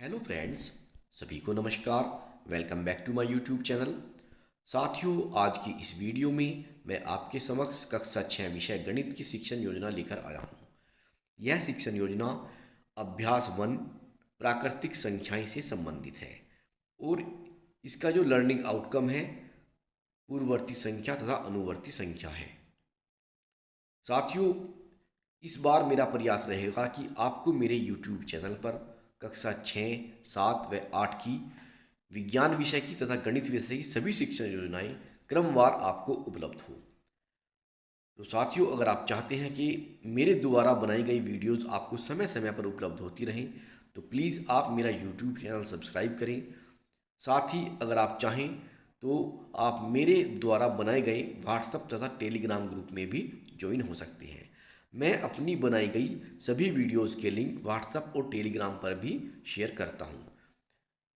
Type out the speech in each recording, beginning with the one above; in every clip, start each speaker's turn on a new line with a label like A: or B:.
A: Hello friends, सभी को नमस्कार। Welcome back to my YouTube channel. साथियों, आज की इस वीडियो में मैं आपके समक्ष कक्षा 6 विषय गणित की शिक्षण योजना लेकर आया हूँ। यह शिक्षण योजना अभ्यास 1 प्राकृतिक संख्याएं से संबंधित है और इसका जो लर्निंग आउटकम है पूर्ववर्ती संख्या तथा अनुवर्ती संख्या है। साथियों, इस बार मेरा प्रयास रहेगा कि आपको मेरे YouTube चैनल पर कक्षा 6, 7 व 8 की विज्ञान विषय की तथा गणित विषय की सभी शिक्षण योजनाएं क्रमवार आपको उपलब्ध हो। तो साथियों, अगर आप चाहते हैं कि मेरे द्वारा बनाई गई वीडियोस आपको समय समय पर उपलब्ध होती रहें तो प्लीज़ आप मेरा YouTube चैनल सब्सक्राइब करें। साथ ही अगर आप चाहें तो आप मेरे द्वारा बनाए गए व्हाट्सएप तथा टेलीग्राम ग्रुप में भी ज्वाइन हो सकते हैं। मैं अपनी बनाई गई सभी वीडियोस के लिंक व्हाट्सएप और टेलीग्राम पर भी शेयर करता हूं।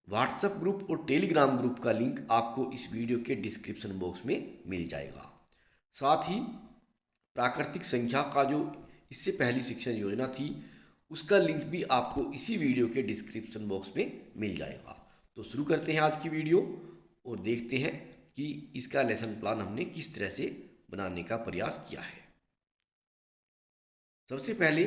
A: व्हाट्सएप ग्रुप और टेलीग्राम ग्रुप का लिंक आपको इस वीडियो के डिस्क्रिप्शन बॉक्स में मिल जाएगा। साथ ही प्राकृतिक संख्या का जो इससे पहली शिक्षण योजना थी उसका लिंक भी आपको इसी वीडियो के डिस्क्रिप्शन बॉक्स में मिल जाएगा। तो शुरू करते हैं आज की वीडियो और देखते हैं कि इसका लेसन प्लान हमने किस तरह से बनाने का प्रयास किया है। सबसे पहले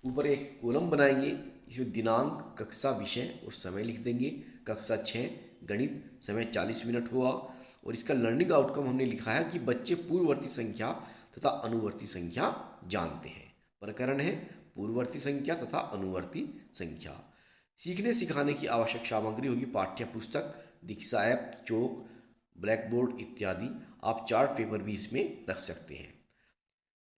A: ऊपर एक कॉलम बनाएंगे, इसमें दिनांक, कक्षा, विषय और समय लिख देंगे। कक्षा 6 गणित, समय 40 मिनट हुआ और इसका लर्निंग आउटकम हमने लिखा है कि बच्चे पूर्ववर्ती संख्या तथा अनुवर्ती संख्या जानते हैं। प्रकरण है पूर्ववर्ती संख्या तथा अनुवर्ती संख्या। सीखने सिखाने की आवश्यक सामग्री होगी पाठ्य पुस्तक, दीक्षा ऐप, चौक, ब्लैक बोर्ड इत्यादि। आप चार्ट पेपर भी इसमें रख सकते हैं।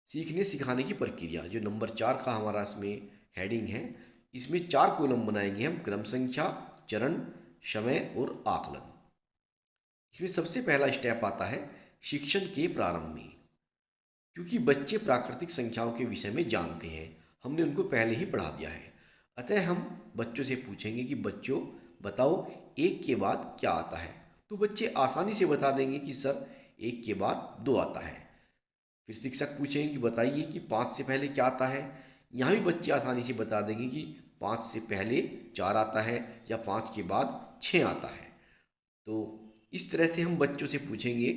A: सीखने सिखाने की प्रक्रिया जो नंबर 4 का हमारा इसमें हेडिंग है, इसमें 4 कॉलम बनाएंगे हम, क्रम संख्या, चरण, समय और आकलन। इसमें सबसे पहला स्टेप आता है शिक्षण के प्रारंभ में। क्योंकि बच्चे प्राकृतिक संख्याओं के विषय में जानते हैं, हमने उनको पहले ही पढ़ा दिया है, अतः हम बच्चों से पूछेंगे कि बच्चों बताओ एक के बाद क्या आता है। तो बच्चे आसानी से बता देंगे कि सर एक के बाद 2 आता है। फिर शिक्षक पूछेंगे कि बताइए कि 5 से पहले क्या आता है। यहाँ भी बच्चे आसानी से बता देंगे कि 5 से पहले 4 आता है या 5 के बाद 6 आता है। तो इस तरह से हम बच्चों से पूछेंगे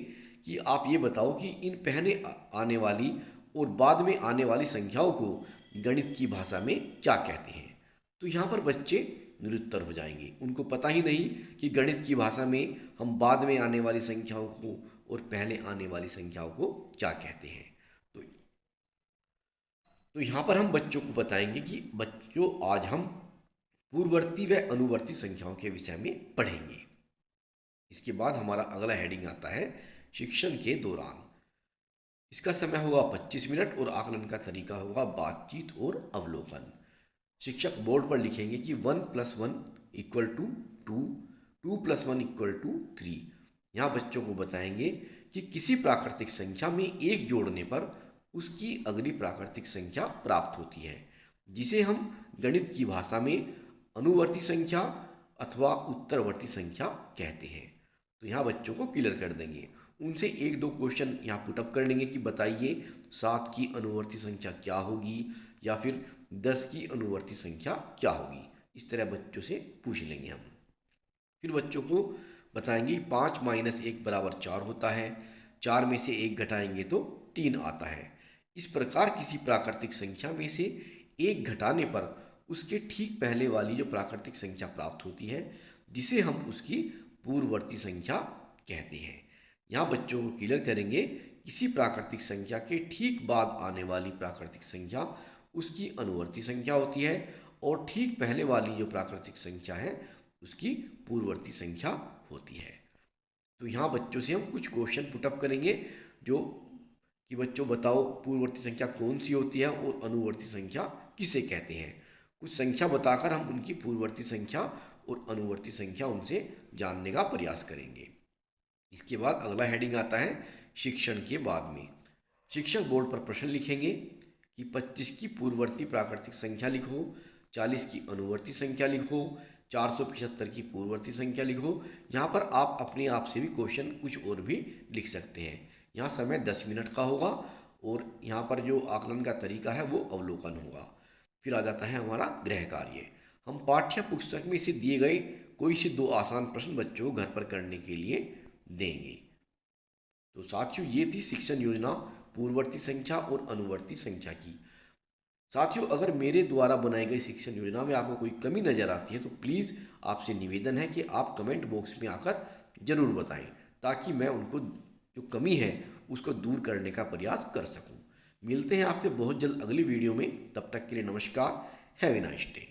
A: कि आप ये बताओ कि इन पहले आने वाली और बाद में आने वाली संख्याओं को गणित की भाषा में क्या कहते हैं। तो यहाँ पर बच्चे निरुत्तर हो जाएंगे, उनको पता ही नहीं कि गणित की भाषा में हम बाद में आने वाली संख्याओं को और पहले आने वाली संख्याओं को क्या कहते हैं। तो यहाँ पर हम बच्चों को बताएंगे कि बच्चों आज हम पूर्ववर्ती व अनुवर्ती संख्याओं के विषय में पढ़ेंगे। इसके बाद हमारा अगला हेडिंग आता है शिक्षण के दौरान। इसका समय होगा 25 मिनट और आकलन का तरीका होगा बातचीत और अवलोकन। शिक्षक बोर्ड पर लिखेंगे कि 1 + 1 = 2, 2 + 1 = 3। यहाँ बच्चों को बताएंगे कि किसी प्राकृतिक संख्या में एक जोड़ने पर उसकी अगली प्राकृतिक संख्या प्राप्त होती है, जिसे हम गणित की भाषा में अनुवर्ती संख्या अथवा उत्तरवर्ती संख्या कहते हैं। तो यहाँ बच्चों को क्लियर कर देंगे। उनसे 1-2 क्वेश्चन यहाँ पुटअप कर लेंगे कि बताइए 7 की अनुवर्ती संख्या क्या होगी या फिर 10 की अनुवर्ती संख्या क्या होगी। इस तरह बच्चों से पूछ लेंगे हम। फिर बच्चों को बताएंगे 5 - 1 = 4 होता है, 4 में से 1 घटाएंगे तो 3 आता है। इस प्रकार किसी प्राकृतिक संख्या में से 1 घटाने पर उसके ठीक पहले वाली जो प्राकृतिक संख्या प्राप्त होती है, जिसे हम उसकी पूर्ववर्ती संख्या कहते हैं। यहाँ बच्चों को क्लियर करेंगे किसी प्राकृतिक संख्या के ठीक बाद आने वाली प्राकृतिक संख्या उसकी अनुवर्ती संख्या होती है और ठीक पहले वाली जो प्राकृतिक संख्या है उसकी पूर्ववर्ती संख्या होती है। तो यहाँ बच्चों से हम कुछ क्वेश्चन पुटअप करेंगे जो कि बच्चों बताओ पूर्ववर्ती संख्या कौन सी होती है और अनुवर्ती संख्या किसे कहते हैं। कुछ संख्या बताकर हम उनकी पूर्ववर्ती संख्या और अनुवर्ती संख्या उनसे जानने का प्रयास करेंगे। इसके बाद अगला हेडिंग आता है शिक्षण के बाद में। शिक्षक बोर्ड पर प्रश्न लिखेंगे कि 25 की पूर्ववर्ती प्राकृतिक संख्या लिखो, 40 की अनुवर्ती संख्या लिखो, 475 की पूर्ववर्ती संख्या लिखो। यहाँ पर आप अपने आप से भी क्वेश्चन कुछ और भी लिख सकते हैं। यहाँ समय 10 मिनट का होगा और यहाँ पर जो आकलन का तरीका है वो अवलोकन होगा। फिर आ जाता है हमारा गृह कार्य। हम पाठ्य पुस्तक में से दिए गए कोई से 2 आसान प्रश्न बच्चों को घर पर करने के लिए देंगे। तो साथियों, ये थी शिक्षण योजना पूर्ववर्ती संख्या और अनुवर्ती संख्या की। साथियों, अगर मेरे द्वारा बनाई गई शिक्षण योजना में आपको कोई कमी नज़र आती है तो प्लीज़ आपसे निवेदन है कि आप कमेंट बॉक्स में आकर ज़रूर बताएं, ताकि मैं उनको जो कमी है उसको दूर करने का प्रयास कर सकूं। मिलते हैं आपसे बहुत जल्द अगली वीडियो में। तब तक के लिए नमस्कार। Have a nice day.